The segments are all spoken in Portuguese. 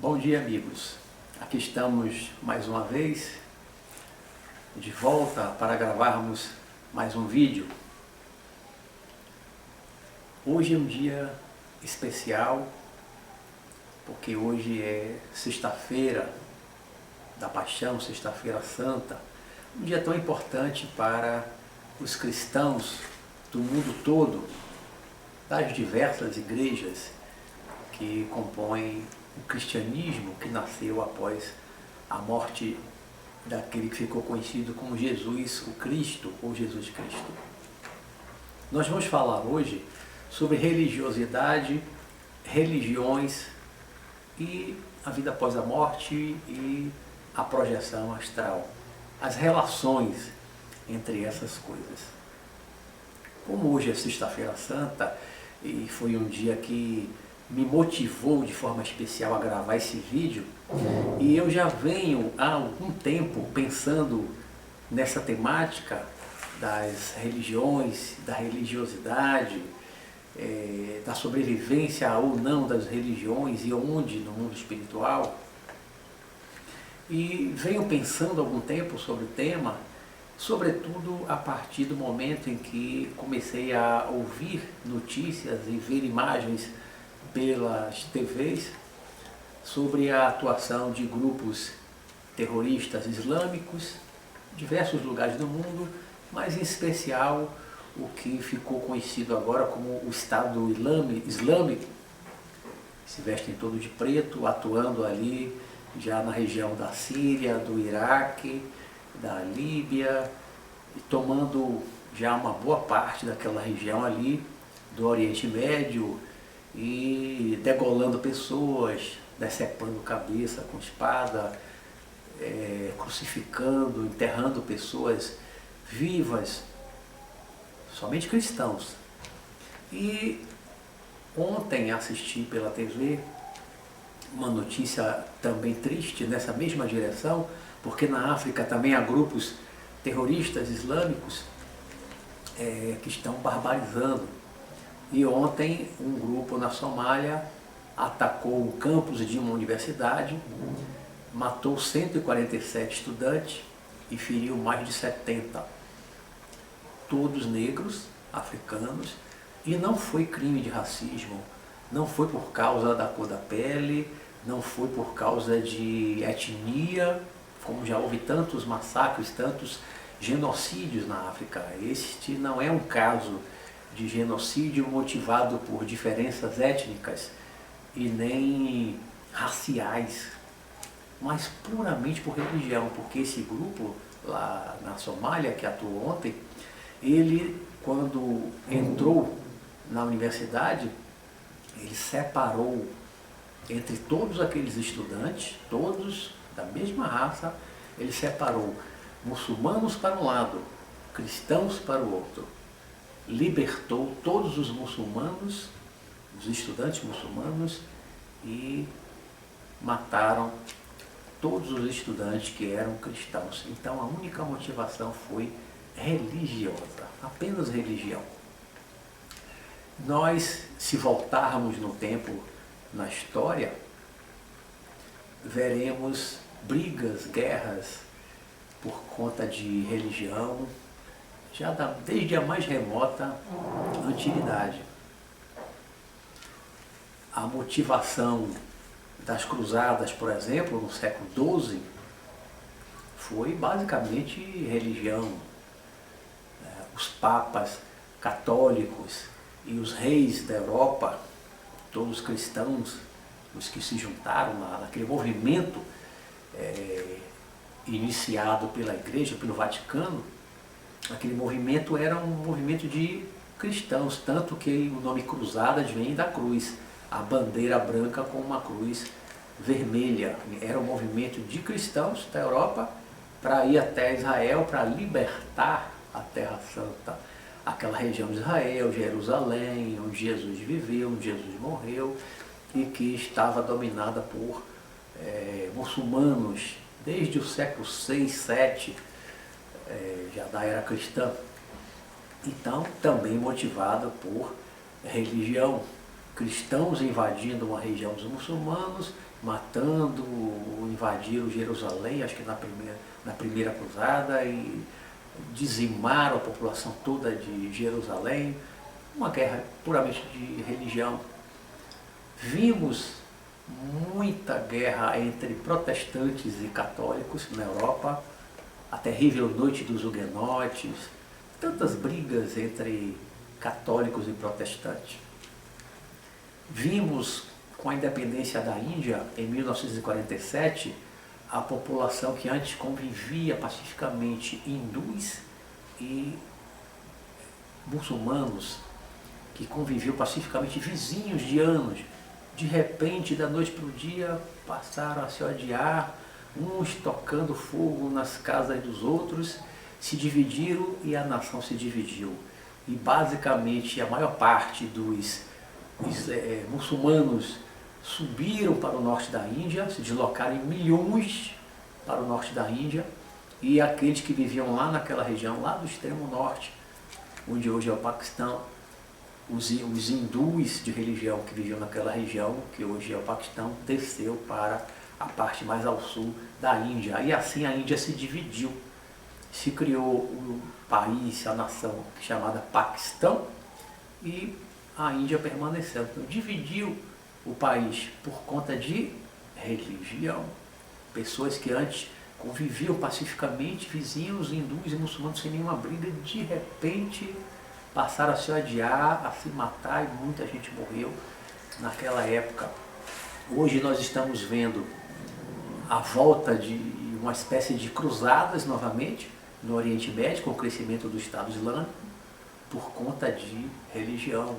Bom dia, amigos. Aqui estamos mais uma vez de volta para gravarmos mais um vídeo. Hoje é um dia especial porque hoje é sexta-feira da Paixão, Sexta-feira Santa, um dia tão importante para os cristãos do mundo todo, das diversas igrejas que compõem o cristianismo que nasceu após a morte daquele que ficou conhecido como Jesus, o Cristo, ou Jesus Cristo. Nós vamos falar hoje sobre religiosidade, religiões e a vida após a morte e a projeção astral, as relações entre essas coisas. Como hoje é Sexta-feira Santa e foi um dia que me motivou de forma especial a gravar esse vídeo, e eu já venho há algum tempo pensando nessa temática das religiões, da religiosidade, da sobrevivência ou não das religiões e onde no mundo espiritual. E venho pensando há algum tempo sobre o tema, sobretudo a partir do momento em que comecei a ouvir notícias e ver imagens pelas TVs sobre a atuação de grupos terroristas islâmicos em diversos lugares do mundo, mas em especial o que ficou conhecido agora como o Estado Islâmico, se vestem todos de preto, atuando ali já na região da Síria, do Iraque, da Líbia, e tomando já uma boa parte daquela região ali do Oriente Médio, e degolando pessoas, decepando cabeça com espada, crucificando, enterrando pessoas vivas, somente cristãos. E ontem assisti pela TV uma notícia também triste nessa mesma direção, porque na África também há grupos terroristas islâmicos que estão barbarizando. E ontem um grupo na Somália atacou um campus de uma universidade, matou 147 estudantes e feriu mais de 70, todos negros, africanos, e não foi crime de racismo, não foi por causa da cor da pele, não foi por causa de etnia, como já houve tantos massacres, tantos genocídios na África. Este não é um caso de genocídio motivado por diferenças étnicas e nem raciais, mas puramente por religião, porque esse grupo lá na Somália, que atuou ontem, ele, quando entrou na universidade, ele separou entre todos aqueles estudantes, todos da mesma raça, ele separou muçulmanos para um lado, cristãos para o outro. Libertou todos os muçulmanos, os estudantes muçulmanos, e mataram todos os estudantes que eram cristãos. Então a única motivação foi religiosa, apenas religião. Nós, se voltarmos no tempo, na história, veremos brigas, guerras por conta de religião, já desde a mais remota antiguidade. A motivação das cruzadas, por exemplo, no século XII, foi basicamente religião. Os papas católicos e os reis da Europa, todos cristãos, os que se juntaram naquele movimento iniciado pela Igreja, pelo Vaticano, aquele movimento era um movimento de cristãos, tanto que o nome Cruzadas vem da cruz, a bandeira branca com uma cruz vermelha. Era um movimento de cristãos da Europa para ir até Israel, para libertar a Terra Santa, aquela região de Israel, Jerusalém, onde Jesus viveu, onde Jesus morreu, e que estava dominada por muçulmanos desde o século VI, VII, já da era cristã. Então, também motivada por religião. Cristãos invadindo uma região dos muçulmanos, matando, invadiram Jerusalém, acho que na primeira cruzada, e dizimaram a população toda de Jerusalém, uma guerra puramente de religião. Vimos muita guerra entre protestantes e católicos na Europa, a terrível noite dos huguenotes, tantas brigas entre católicos e protestantes. Vimos, com a independência da Índia, em 1947, a população que antes convivia pacificamente, hindus e muçulmanos, que conviviam pacificamente, vizinhos de anos, de repente, da noite para o dia, passaram a se odiar, uns tocando fogo nas casas dos outros, se dividiram e a nação se dividiu. E basicamente a maior parte dos muçulmanos subiram para o norte da Índia, se deslocaram em milhões para o norte da Índia, e aqueles que viviam lá naquela região, lá do extremo norte, onde hoje é o Paquistão, os hindus de religião que viviam naquela região, que hoje é o Paquistão, desceu para a parte mais ao sul da Índia. E assim a Índia se dividiu. Se criou o país, a nação chamada Paquistão, e a Índia permaneceu. Então dividiu o país por conta de religião. Pessoas que antes conviviam pacificamente, vizinhos, hindus e muçulmanos, sem nenhuma briga, de repente passaram a se odiar, a se matar, e muita gente morreu naquela época. Hoje nós estamos vendo a volta de uma espécie de cruzadas novamente no Oriente Médio, com o crescimento do Estado Islâmico, por conta de religião.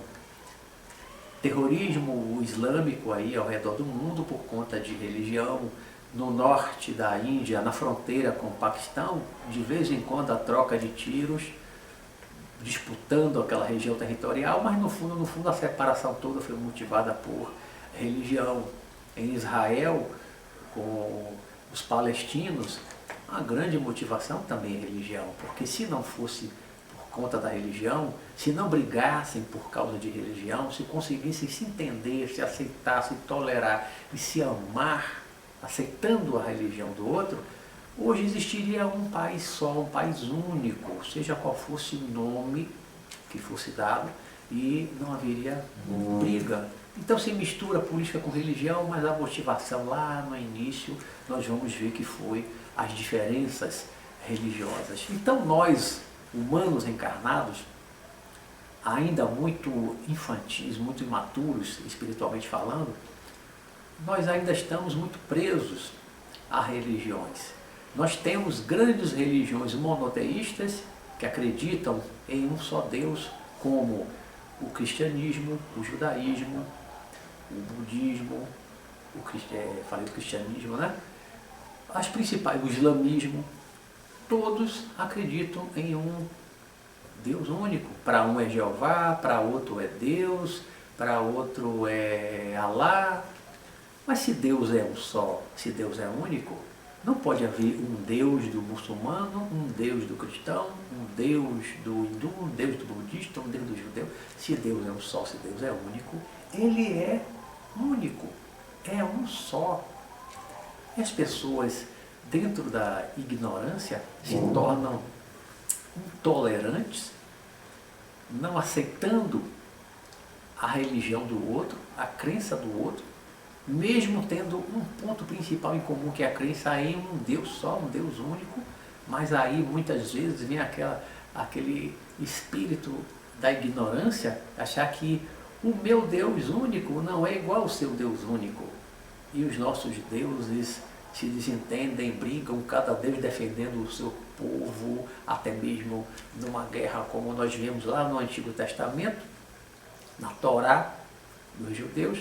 Terrorismo islâmico aí ao redor do mundo por conta de religião. No norte da Índia, na fronteira com o Paquistão, de vez em quando a troca de tiros, disputando aquela região territorial, mas no fundo a separação toda foi motivada por religião. Em Israel, com os palestinos, a grande motivação também é religião, porque se não fosse por conta da religião, se não brigassem por causa de religião, se conseguissem se entender, se aceitar, se tolerar e se amar, aceitando a religião do outro, hoje existiria um país só, um país único, seja qual fosse o nome que fosse dado, e não haveria briga. Então se mistura política com religião, mas a motivação lá no início nós vamos ver que foi as diferenças religiosas. Então nós, humanos encarnados, ainda muito infantis, muito imaturos espiritualmente falando, nós ainda estamos muito presos a religiões. Nós temos grandes religiões monoteístas que acreditam em um só Deus, como o cristianismo, o judaísmo, o budismo, falei do cristianismo, né? As principais, o islamismo, todos acreditam em um Deus único. Para um é Jeová, para outro é Deus, para outro é Alá. Mas se Deus é um só, se Deus é único, não pode haver um Deus do muçulmano, um Deus do cristão, um Deus do hindu, um Deus do budista, um Deus do judeu. Se Deus é um só, se Deus é único, Ele é único, é um só. E as pessoas, dentro da ignorância, se tornam intolerantes, não aceitando a religião do outro, a crença do outro, mesmo tendo um ponto principal em comum, que é a crença em um Deus só, um Deus único, mas aí muitas vezes vem aquele espírito da ignorância, achar que o meu Deus único não é igual ao seu Deus único. E os nossos deuses se desentendem, brigam, cada Deus defendendo o seu povo, até mesmo numa guerra como nós vemos lá no Antigo Testamento, na Torá dos judeus,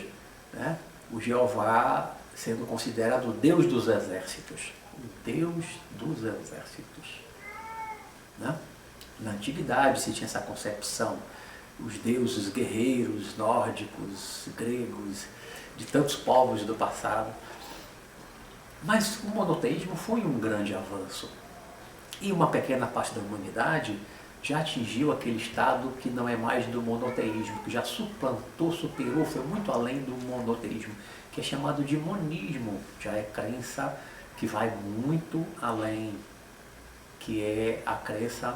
né? O Jeová sendo considerado o Deus dos exércitos, o Deus dos exércitos, né? Na antiguidade se tinha essa concepção, os deuses guerreiros, nórdicos, gregos, de tantos povos do passado. Mas o monoteísmo foi um grande avanço. E uma pequena parte da humanidade já atingiu aquele estado que não é mais do monoteísmo, que já suplantou, superou, foi muito além do monoteísmo, que é chamado de monismo, já é crença que vai muito além, que é a crença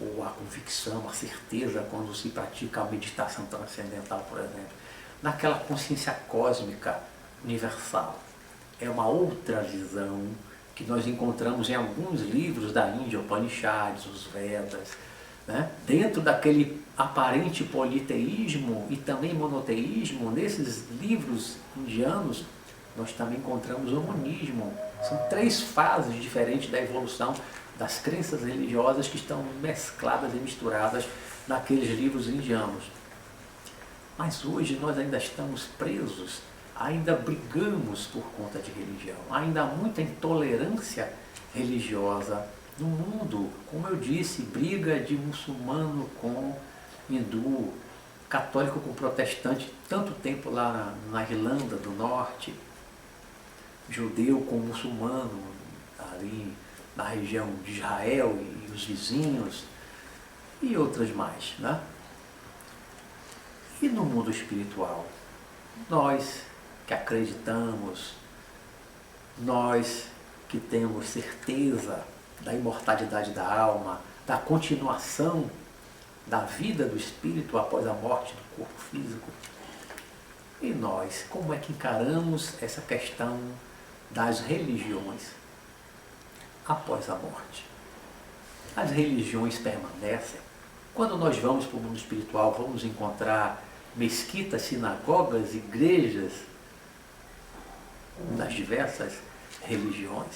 ou a convicção, a certeza quando se pratica a meditação transcendental, por exemplo, naquela consciência cósmica universal. É uma outra visão que nós encontramos em alguns livros da Índia, Upanishads, os Vedas, né? Dentro daquele aparente politeísmo e também monoteísmo, nesses livros indianos, nós também encontramos o monismo. São 3 fases diferentes da evolução das crenças religiosas que estão mescladas e misturadas naqueles livros indianos. Mas hoje nós ainda estamos presos, ainda brigamos por conta de religião, ainda há muita intolerância religiosa no mundo. Como eu disse, briga de muçulmano com hindu, católico com protestante, tanto tempo lá na Irlanda do Norte, judeu com muçulmano, ali na região de Israel e os vizinhos, e outras mais, né? E no mundo espiritual, nós que acreditamos, nós que temos certeza da imortalidade da alma, da continuação da vida do espírito após a morte do corpo físico, e nós, como é que encaramos essa questão das religiões após a morte? As religiões permanecem. Quando nós vamos para o mundo espiritual, vamos encontrar mesquitas, sinagogas, igrejas das diversas religiões.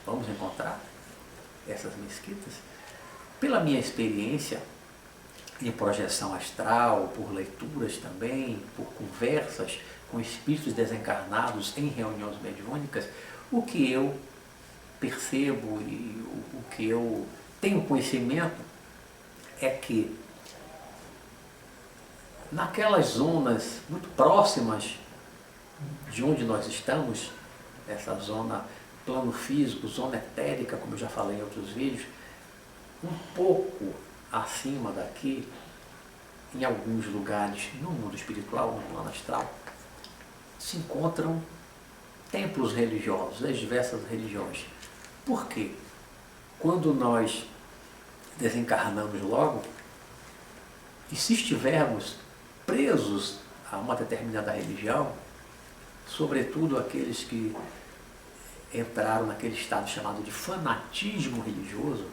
Vamos encontrar essas mesquitas. Pela minha experiência em projeção astral, por leituras também, por conversas com espíritos desencarnados em reuniões mediúnicas, o que eu percebo e o que eu tenho conhecimento é que naquelas zonas muito próximas de onde nós estamos, essa zona plano físico, zona etérica, como eu já falei em outros vídeos, um pouco acima daqui, em alguns lugares no mundo espiritual, no plano astral, se encontram templos religiosos, das diversas religiões. Por quê? Quando nós desencarnamos logo, e se estivermos presos a uma determinada religião, sobretudo aqueles que entraram naquele estado chamado de fanatismo religioso,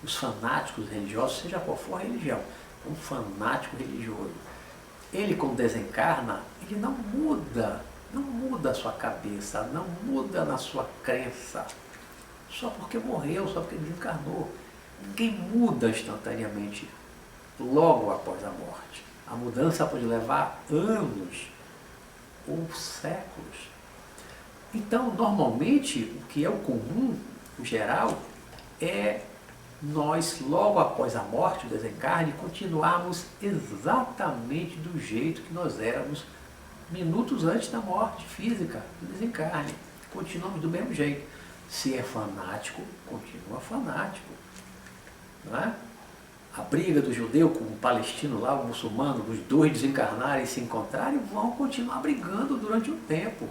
os fanáticos religiosos, seja qual for a religião, um fanático religioso, ele quando desencarna, ele não muda a sua cabeça, não muda na sua crença, só porque morreu, só porque desencarnou. Ninguém muda instantaneamente logo após a morte. A mudança pode levar anos ou séculos. Então, normalmente, o que é o comum, o geral, é nós, logo após a morte, o desencarne, continuarmos exatamente do jeito que nós éramos minutos antes da morte física, do desencarne. Continuamos do mesmo jeito. Se é fanático, continua fanático. Não é? A briga do judeu com o palestino lá, o muçulmano, os dois desencarnarem e se encontrarem, vão continuar brigando durante um tempo.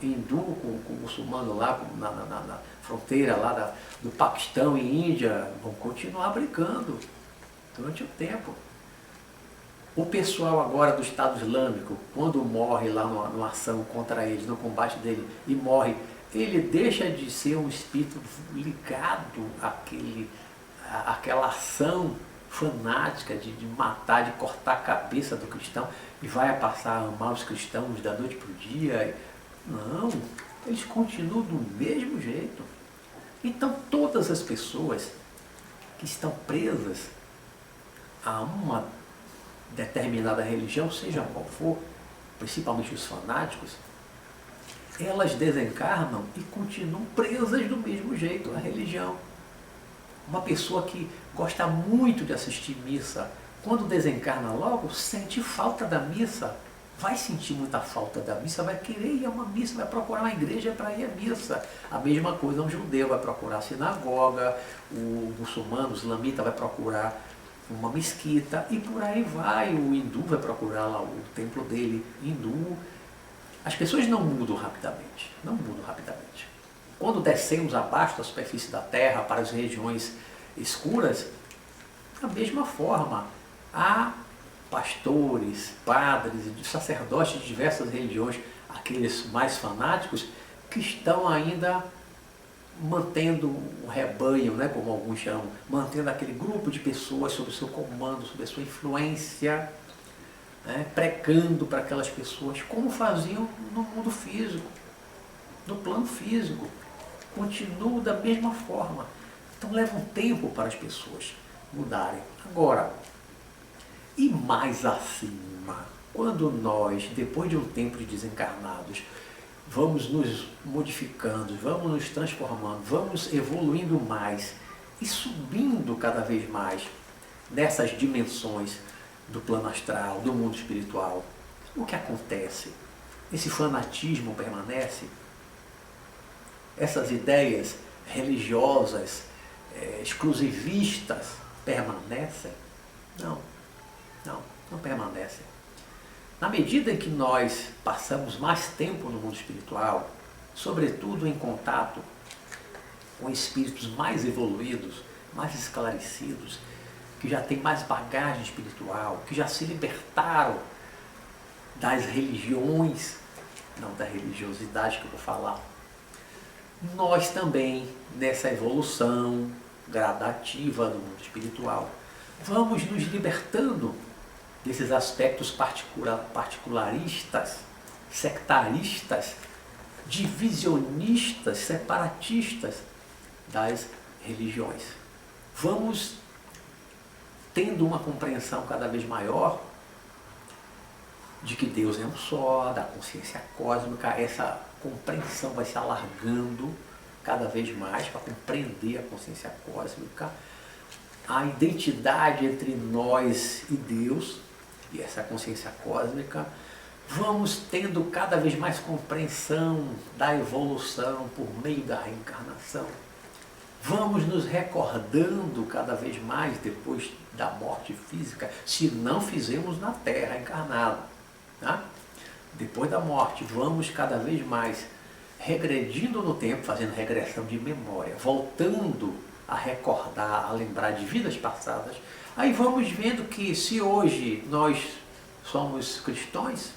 Hindu com o muçulmano lá na fronteira lá do Paquistão e Índia, vão continuar brigando durante um tempo. O pessoal agora do Estado Islâmico, quando morre lá numa ação contra eles, no combate dele, e morre, ele deixa de ser um espírito ligado àquela ação fanática de matar, de cortar a cabeça do cristão, e vai passar a amar os cristãos da noite para o dia. Não, eles continuam do mesmo jeito. Então todas as pessoas que estão presas a uma determinada religião, seja qual for, principalmente os fanáticos, elas desencarnam e continuam presas do mesmo jeito à religião. Uma pessoa que gosta muito de assistir missa, quando desencarna logo, sente falta da missa, vai sentir muita falta da missa, vai querer ir a uma missa, vai procurar uma igreja para ir à missa. A mesma coisa um judeu vai procurar a sinagoga, o muçulmano, o islamita vai procurar uma mesquita e por aí vai. O hindu vai procurar lá o templo dele hindu. As pessoas não mudam rapidamente, não mudam rapidamente. Quando descemos abaixo da superfície da terra para as regiões escuras, da mesma forma, há pastores, padres e sacerdotes de diversas religiões, aqueles mais fanáticos, que estão ainda mantendo o rebanho, né, como alguns chamam, mantendo aquele grupo de pessoas sob o seu comando, sob a sua influência, né, pregando para aquelas pessoas, como faziam no mundo físico, no plano físico. Continuam da mesma forma. Então leva um tempo para as pessoas mudarem. Agora, e mais acima, quando nós, depois de um tempo de desencarnados, vamos nos modificando, vamos nos transformando, vamos evoluindo mais e subindo cada vez mais nessas dimensões do plano astral, do mundo espiritual, o que acontece? Esse fanatismo permanece? Essas ideias religiosas, exclusivistas, permanecem? Não permanecem. Na medida em que nós passamos mais tempo no mundo espiritual, sobretudo em contato com espíritos mais evoluídos, mais esclarecidos, que já têm mais bagagem espiritual, que já se libertaram das religiões, não da religiosidade que eu vou falar, nós também, nessa evolução gradativa do mundo espiritual, vamos nos libertando desses aspectos particularistas, sectaristas, divisionistas, separatistas das religiões. Vamos tendo uma compreensão cada vez maior de que Deus é um só, da consciência cósmica. Essa compreensão vai se alargando cada vez mais para compreender a consciência cósmica, a identidade entre nós e Deus e essa consciência cósmica. Vamos tendo cada vez mais compreensão da evolução por meio da reencarnação. Vamos nos recordando cada vez mais depois da morte física, se não fizemos na Terra encarnado, tá? Depois da morte, vamos cada vez mais regredindo no tempo, fazendo regressão de memória, voltando a recordar, a lembrar de vidas passadas. Aí vamos vendo que se hoje nós somos cristãos,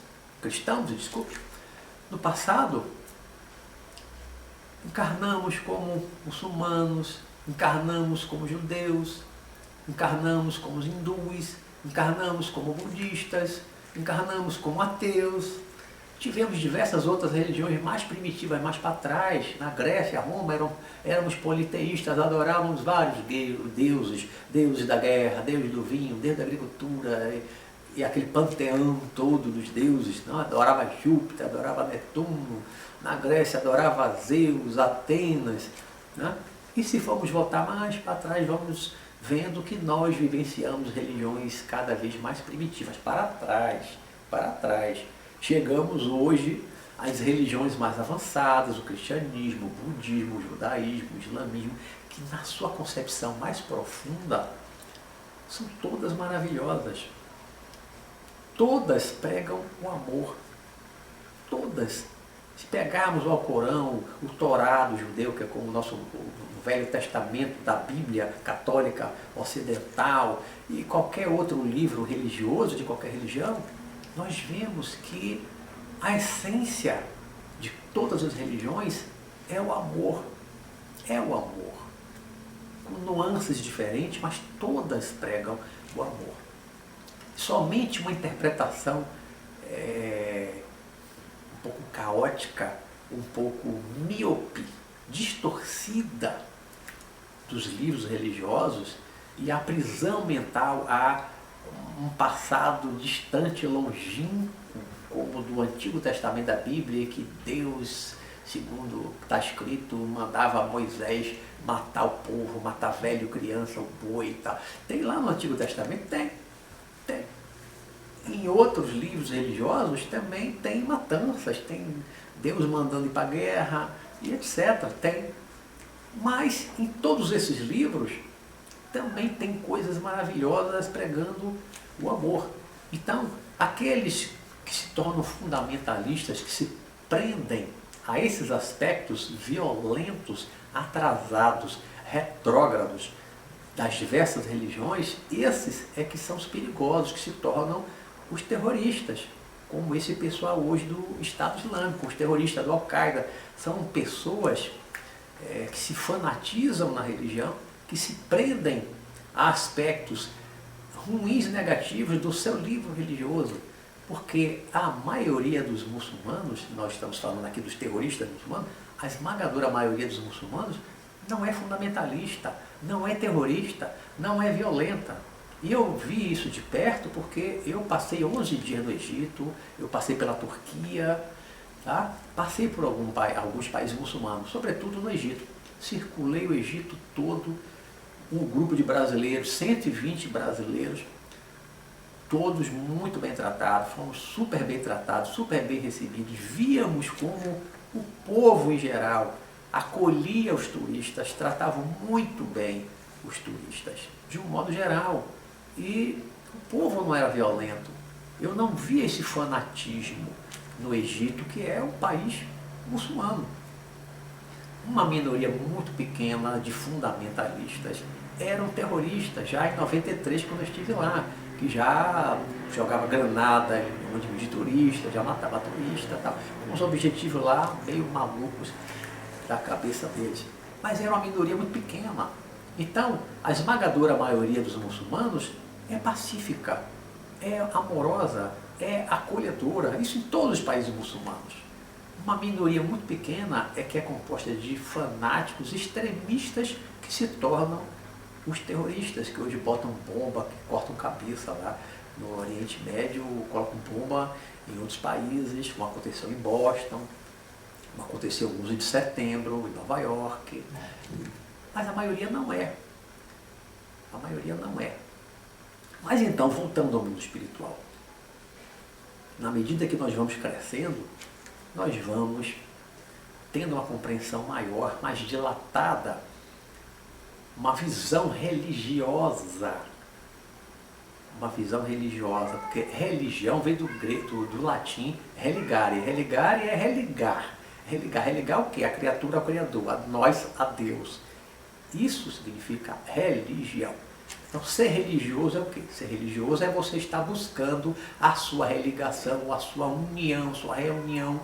no passado encarnamos como muçulmanos, encarnamos como judeus, encarnamos como hindus, encarnamos como budistas, encarnamos como ateus. Tivemos diversas outras religiões mais primitivas, mais para trás. Na Grécia, Roma, éramos politeístas, adorávamos vários deuses, deuses da guerra, deuses do vinho, deus da agricultura, e aquele panteão todo dos deuses, não? Adorava Júpiter, adorava Netuno. Na Grécia adorava Zeus, Atenas, né? E se formos voltar mais para trás, vamos vendo que nós vivenciamos religiões cada vez mais primitivas, para trás. Chegamos hoje às religiões mais avançadas, o cristianismo, o budismo, o judaísmo, o islamismo, que na sua concepção mais profunda são todas maravilhosas. Todas pregam o amor. Todas. Se pegarmos o Alcorão, o Torá do judeu, que é como o Velho Testamento da Bíblia católica ocidental, e qualquer outro livro religioso de qualquer religião, nós vemos que a essência de todas as religiões é o amor. É o amor. Com nuances diferentes, mas todas pregam o amor. Somente uma interpretação um pouco caótica, um pouco míope, distorcida dos livros religiosos e a prisão mental a um passado distante, longínquo, como do Antigo Testamento da Bíblia, que Deus, segundo está escrito, mandava Moisés matar o povo, matar velho, criança, o boi e tal. Tem lá no Antigo Testamento? Tem. Em em outros livros religiosos também tem matanças, tem Deus mandando ir para a guerra e etc. Tem. Mas em todos esses livros também tem coisas maravilhosas pregando o amor. Então, aqueles que se tornam fundamentalistas, que se prendem a esses aspectos violentos, atrasados, retrógrados das diversas religiões, esses é que são os perigosos, que se tornam os terroristas, como esse pessoal hoje do Estado Islâmico, os terroristas do Al-Qaeda. São pessoas que se fanatizam na religião, que se prendem a aspectos ruins e negativos do seu livro religioso, porque a maioria dos muçulmanos, nós estamos falando aqui dos terroristas muçulmanos, a esmagadora maioria dos muçulmanos não é fundamentalista, não é terrorista, não é violenta. E eu vi isso de perto porque eu passei 11 dias no Egito, eu passei pela Turquia, tá? Passei por alguns países muçulmanos, sobretudo no Egito. Circulei o Egito todo, um grupo de brasileiros, 120 brasileiros, todos muito bem tratados, fomos super bem tratados, super bem recebidos. Víamos como o povo em geral acolhia os turistas, tratava muito bem os turistas, de um modo geral. E o povo não era violento. Eu não vi esse fanatismo no Egito, que é um país muçulmano. Uma minoria muito pequena de fundamentalistas eram terroristas, já em 93, quando eu estive lá, que já jogava granada em ônibus de turista, já matava turista, tal, com os objetivos lá meio malucos da cabeça deles. Mas era uma minoria muito pequena. Então, a esmagadora maioria dos muçulmanos é pacífica, é amorosa, é acolhedora, isso em todos os países muçulmanos. Uma minoria muito pequena é que é composta de fanáticos extremistas que se tornam os terroristas, que hoje botam bomba, que cortam cabeça lá no Oriente Médio, colocam bomba em outros países, como aconteceu em Boston, como aconteceu no 11 de setembro, em Nova York. Mas a maioria não é. A maioria não é. Mas então, voltando ao mundo espiritual, na medida que nós vamos crescendo, nós vamos tendo uma compreensão maior, mais dilatada, uma visão religiosa. Uma visão religiosa, porque religião vem do latim religare. Religare é religar. Religar o quê? A criatura ao Criador, a nós a Deus. Isso significa religião. Então, ser religioso é o quê? Ser religioso é você estar buscando a sua religação, a sua união, sua reunião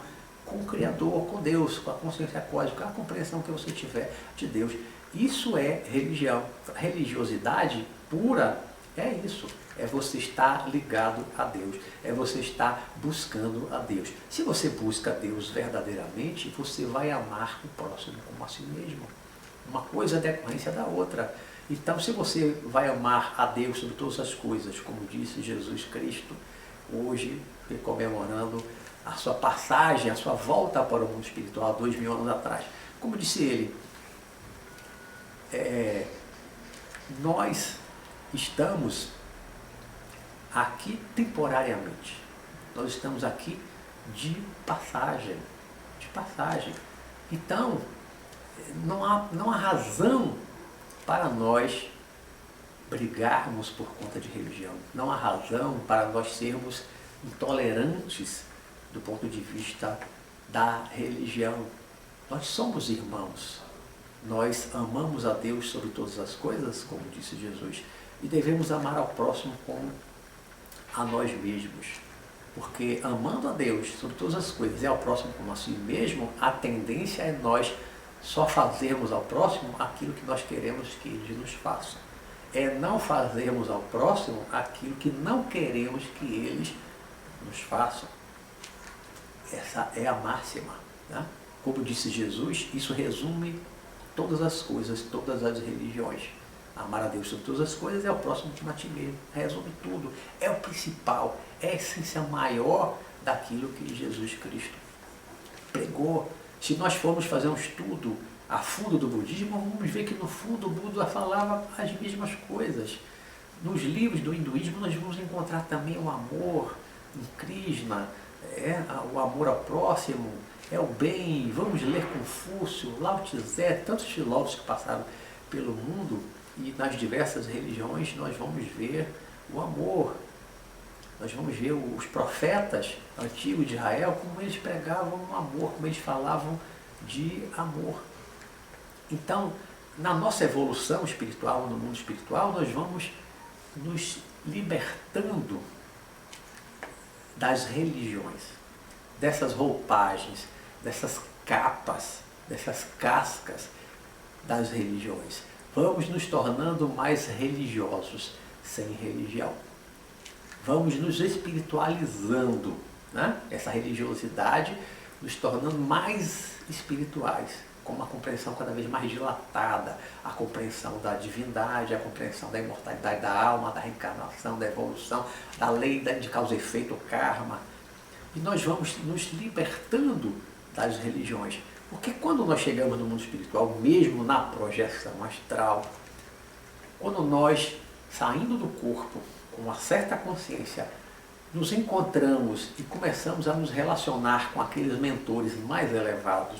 com o Criador, com Deus, com a consciência cósmica, a compreensão que você tiver de Deus. Isso é religião. Religiosidade pura é isso. É você estar ligado a Deus. É você estar buscando a Deus. Se você busca a Deus verdadeiramente, você vai amar o próximo como a si mesmo. Uma coisa é decorrência da outra. Então, se você vai amar a Deus sobre todas as coisas, como disse Jesus Cristo, hoje, comemorando a sua passagem, a sua volta para o mundo espiritual, 2000 anos atrás. Como disse ele, nós estamos aqui temporariamente. Nós estamos aqui de passagem. De passagem. Então, não há razão para nós brigarmos por conta de religião. Não há razão para nós sermos intolerantes do ponto de vista da religião. Nós somos irmãos. Nós amamos a Deus sobre todas as coisas, como disse Jesus, e devemos amar ao próximo como a nós mesmos. Porque amando a Deus sobre todas as coisas e ao próximo como a si mesmo, a tendência é nós só fazermos ao próximo aquilo que nós queremos que eles nos façam. É não fazermos ao próximo aquilo que não queremos que eles nos façam. Essa é a máxima. Né? Como disse Jesus, isso resume todas as coisas, todas as religiões. Amar a Deus sobre todas as coisas é ao próximo como a ti mesmo. Resume tudo. É o principal, é a essência maior daquilo que Jesus Cristo pregou. Se nós formos fazer um estudo a fundo do budismo, vamos ver que no fundo o Buda falava as mesmas coisas. Nos livros do hinduísmo nós vamos encontrar também o amor, em Krishna, o amor ao próximo, é o bem. Vamos ler Confúcio, Lao Tse, tantos filósofos que passaram pelo mundo, e nas diversas religiões nós vamos ver o amor. Nós vamos ver os profetas antigos de Israel, como eles pregavam o amor, como eles falavam de amor. Então, na nossa evolução espiritual, no mundo espiritual, nós vamos nos libertando das religiões, dessas roupagens, dessas capas, dessas cascas das religiões. Vamos nos tornando mais religiosos, sem religião. Vamos nos espiritualizando, né? Essa religiosidade nos tornando mais espirituais, com uma compreensão cada vez mais dilatada, a compreensão da divindade, a compreensão da imortalidade da alma, da reencarnação, da evolução, da lei de causa e efeito, o karma. E nós vamos nos libertando das religiões. Porque quando nós chegamos no mundo espiritual, mesmo na projeção astral, quando nós, saindo do corpo, com uma certa consciência, nos encontramos e começamos a nos relacionar com aqueles mentores mais elevados,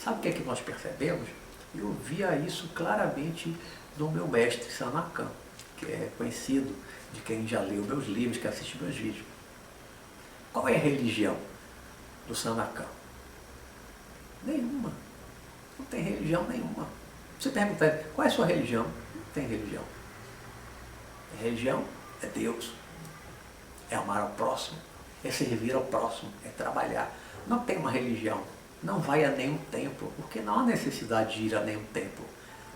sabe o que é que nós percebemos? Eu via isso claramente no meu mestre Sanakam, que é conhecido de quem já leu meus livros, que assiste meus vídeos. Qual é a religião do Sanakam? Nenhuma. Não tem religião nenhuma. Você pergunta, qual é a sua religião? Não tem religião. A religião é Deus, é amar ao próximo, é servir ao próximo, é trabalhar. Não tem uma religião, não vai a nenhum templo, porque não há necessidade de ir a nenhum templo,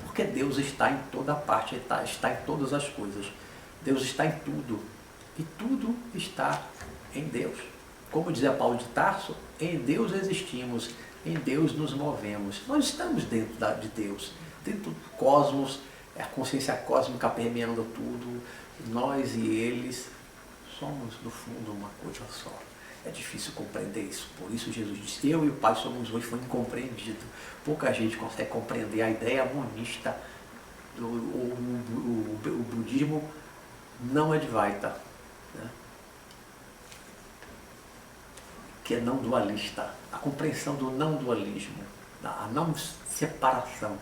porque Deus está em toda parte, está em todas as coisas. Deus está em tudo, e tudo está em Deus. Como dizia Paulo de Tarso, em Deus existimos, em Deus nos movemos. Nós estamos dentro de Deus, dentro do cosmos, a consciência cósmica permeando tudo. Nós e eles somos, no fundo, uma coisa só. É difícil compreender isso. Por isso Jesus disse, eu e o Pai somos um, e foi incompreendido. Pouca gente consegue compreender a ideia monista. O budismo não Advaita, né? Que é não dualista. A compreensão do não dualismo, a não separação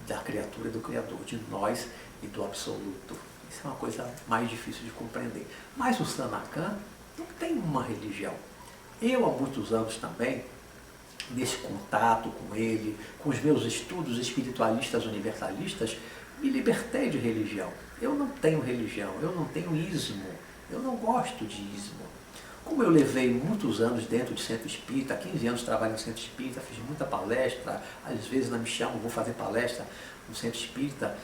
da criatura e do Criador, de nós e do absoluto. Isso é uma coisa mais difícil de compreender. Mas o Sanakam não tem uma religião. Eu, há muitos anos também, nesse contato com ele, com os meus estudos espiritualistas universalistas, me libertei de religião. Eu não tenho religião, eu não tenho ismo, eu não gosto de ismo. Como eu levei muitos anos dentro de centro espírita, 15 anos trabalhando no centro espírita, fiz muita palestra, às vezes me chamam, vou fazer palestra no centro espírita,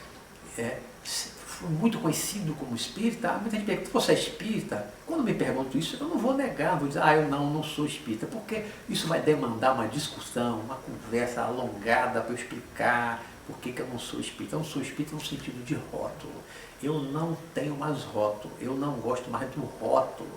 fui muito conhecido como espírita. Muita gente pergunta, você é espírita? Quando me perguntam isso, eu não vou negar, vou dizer, eu não sou espírita, porque isso vai demandar uma discussão, uma conversa alongada para eu explicar por que eu não sou espírita. Eu não sou espírita no sentido de rótulo. Eu não tenho mais rótulo, eu não gosto mais do rótulo.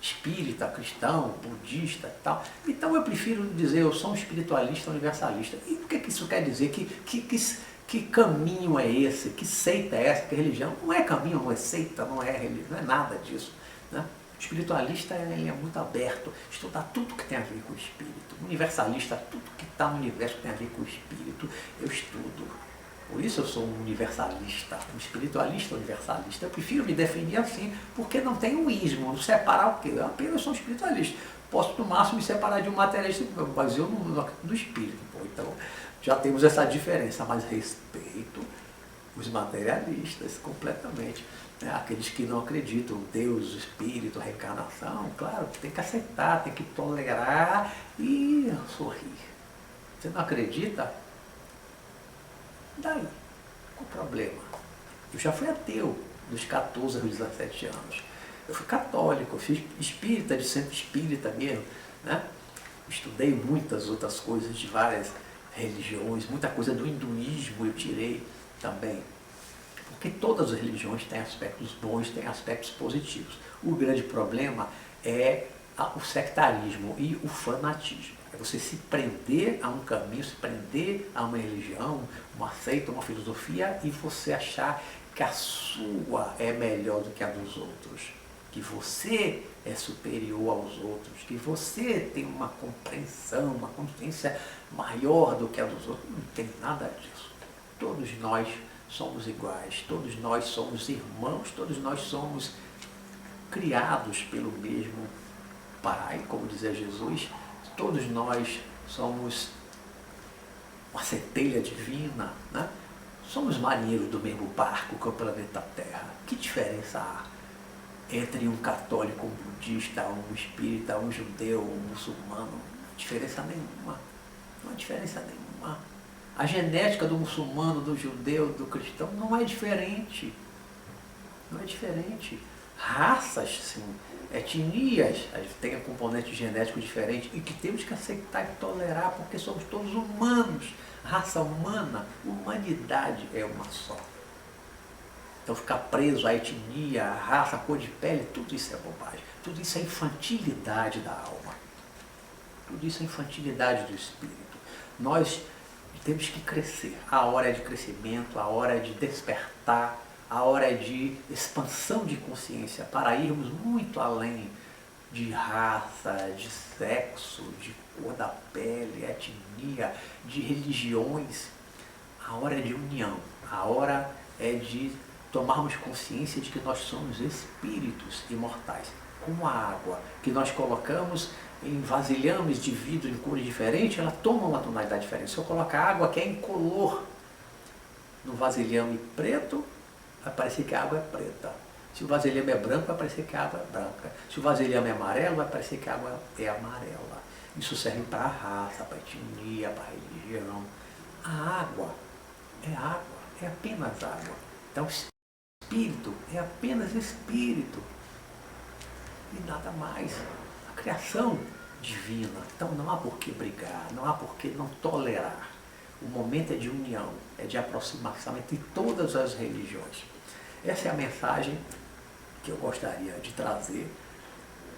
Espírita, cristão, budista e tal. Então eu prefiro dizer, eu sou um espiritualista universalista. E o que isso quer dizer? Que caminho é esse? Que seita é essa? Que religião? Não é caminho, não é seita, não é religião, não é nada disso, né? O espiritualista ele é muito aberto, estudar tudo que tem a ver com o espírito. O universalista, tudo que está no universo que tem a ver com o espírito, eu estudo. Por isso eu sou um universalista, um espiritualista universalista. Eu prefiro me definir assim, porque não tem um ismo, não separar o quê? Eu apenas sou um espiritualista. Posso, no máximo, me separar de um materialista, mas eu no espírito. Então, já temos essa diferença, mas respeito os materialistas completamente. Né? Aqueles que não acreditam em Deus, Espírito, reencarnação, claro, tem que aceitar, tem que tolerar e sorrir. Você não acredita? Daí, qual o problema? Eu já fui ateu dos 14 aos 17 anos. Eu fui católico, eu fiz espírita, de centro espírita mesmo, né? Estudei muitas outras coisas de várias religiões, muita coisa do hinduísmo eu tirei também. Porque todas as religiões têm aspectos bons, têm aspectos positivos. O grande problema é o sectarismo e o fanatismo. É você se prender a um caminho, se prender a uma religião, uma seita, uma filosofia, e você achar que a sua é melhor do que a dos outros. Que que você é superior aos outros, que você tem uma compreensão, uma consciência maior do que a dos outros. Não tem nada disso. Todos nós somos iguais, todos nós somos irmãos, todos nós somos criados pelo mesmo Pai, como dizia Jesus, todos nós somos uma centelha divina, né? Somos marinheiros do mesmo barco que é o planeta Terra. Que diferença há entre um católico, um budista, um espírita, um judeu, um muçulmano? Não há diferença nenhuma. Não há diferença nenhuma. A genética do muçulmano, do judeu, do cristão não é diferente. Não é diferente. Raças, sim, etnias, a gente tem um componente genético diferente e que temos que aceitar e tolerar porque somos todos humanos. Raça humana, humanidade é uma só. Então ficar preso à etnia, à raça, à cor de pele, tudo isso é bobagem. Tudo isso é infantilidade da alma. Tudo isso é infantilidade do espírito. Nós temos que crescer. A hora é de crescimento, a hora é de despertar, a hora é de expansão de consciência para irmos muito além de raça, de sexo, de cor da pele, etnia, de religiões. A hora é de união, a hora é de tomarmos consciência de que nós somos espíritos imortais. Como a água que nós colocamos em vasilhames de vidro em cores diferentes, ela toma uma tonalidade diferente. Se eu colocar água que é incolor no vasilhame preto, vai parecer que a água é preta. Se o vasilhame é branco, vai parecer que a água é branca. Se o vasilhame é amarelo, vai parecer que a água é amarela. Isso serve para a raça, para a etnia, para a religião. A água, é apenas água. Então, espírito é apenas espírito. E nada mais. A criação divina. Então, não há por que brigar, não há por que não tolerar. O momento é de união, é de aproximação entre todas as religiões. Essa é a mensagem que eu gostaria de trazer,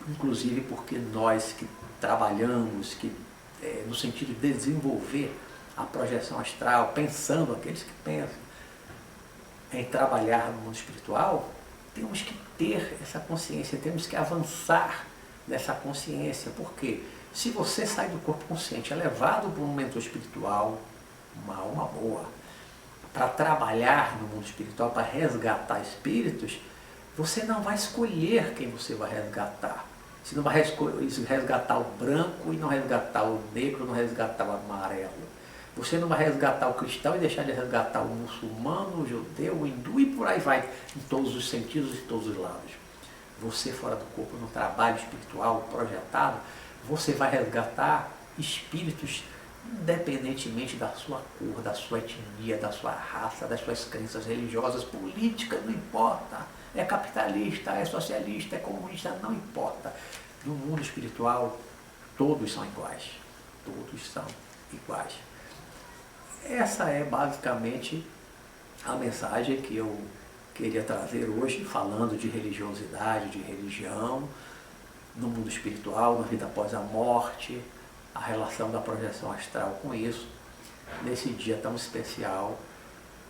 inclusive porque nós que trabalhamos, no sentido de desenvolver a projeção astral, pensando, aqueles que pensam em trabalhar no mundo espiritual, temos que ter essa consciência, temos que avançar nessa consciência, porque se você sai do corpo consciente, é levado por um mentor espiritual, uma alma boa, para trabalhar no mundo espiritual, para resgatar espíritos, você não vai escolher quem você vai resgatar. Você não vai resgatar o branco e não resgatar o negro, não resgatar o amarelo. Você não vai resgatar o cristão e deixar de resgatar o muçulmano, o judeu, o hindu e por aí vai, em todos os sentidos e todos os lados. Você fora do corpo, no trabalho espiritual projetado, você vai resgatar espíritos independentemente da sua cor, da sua etnia, da sua raça, das suas crenças religiosas, políticas, não importa. É capitalista, é socialista, é comunista, não importa. No mundo espiritual, todos são iguais. Todos são iguais. Essa é basicamente a mensagem que eu queria trazer hoje, falando de religiosidade, de religião, no mundo espiritual, na vida após a morte, a relação da projeção astral com isso, nesse dia tão especial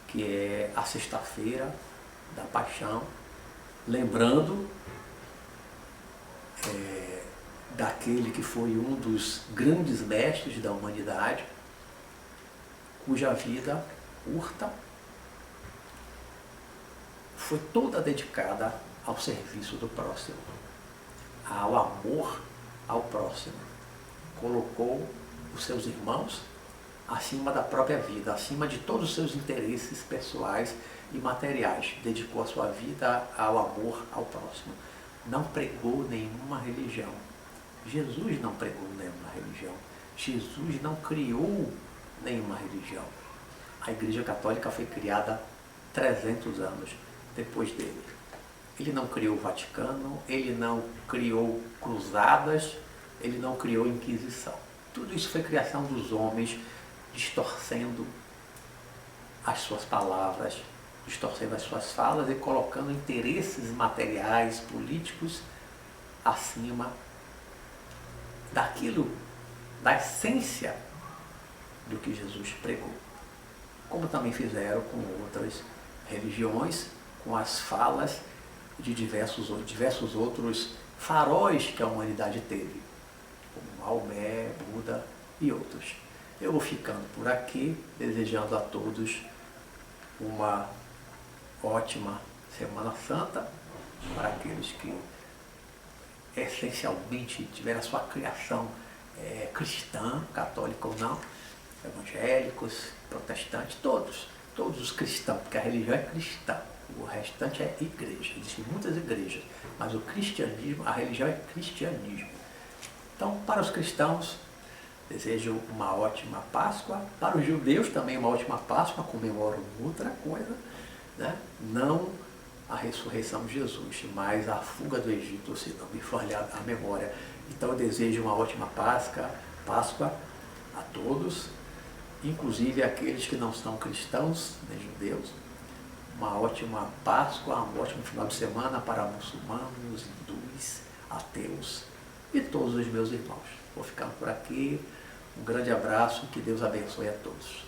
que é a sexta-feira da Paixão, lembrando daquele que foi um dos grandes mestres da humanidade, cuja vida curta foi toda dedicada ao serviço do próximo, ao amor ao próximo. Colocou os seus irmãos acima da própria vida, acima de todos os seus interesses pessoais e materiais. Dedicou a sua vida ao amor ao próximo. Não pregou nenhuma religião. Jesus não pregou nenhuma religião. Jesus não criou nenhuma religião. A Igreja Católica foi criada 300 anos depois dele. Ele não criou o Vaticano, ele não criou cruzadas, ele não criou Inquisição. Tudo isso foi criação dos homens, distorcendo as suas palavras, distorcendo as suas falas e colocando interesses materiais, políticos, acima daquilo, da essência do que Jesus pregou. Como também fizeram com outras religiões, com as falas e de diversos outros faróis que a humanidade teve, como Maomé, Buda e outros. Eu vou ficando por aqui, desejando a todos uma ótima Semana Santa, para aqueles que essencialmente tiveram a sua criação cristã, católica ou não, evangélicos, protestantes, todos os cristãos, porque a religião é cristã, o restante é igreja, existem muitas igrejas, mas o cristianismo, a religião é cristianismo. Então, para os cristãos, desejo uma ótima Páscoa, para os judeus também uma ótima Páscoa, comemoram outra coisa, né? Não a ressurreição de Jesus, mas a fuga do Egito, se não me falhar a memória. Então eu desejo uma ótima Páscoa a todos, inclusive aqueles que não são cristãos, nem judeus. Uma ótima Páscoa, um ótimo final de semana para muçulmanos, hindus, ateus e todos os meus irmãos. Vou ficando por aqui. Um grande abraço, que Deus abençoe a todos.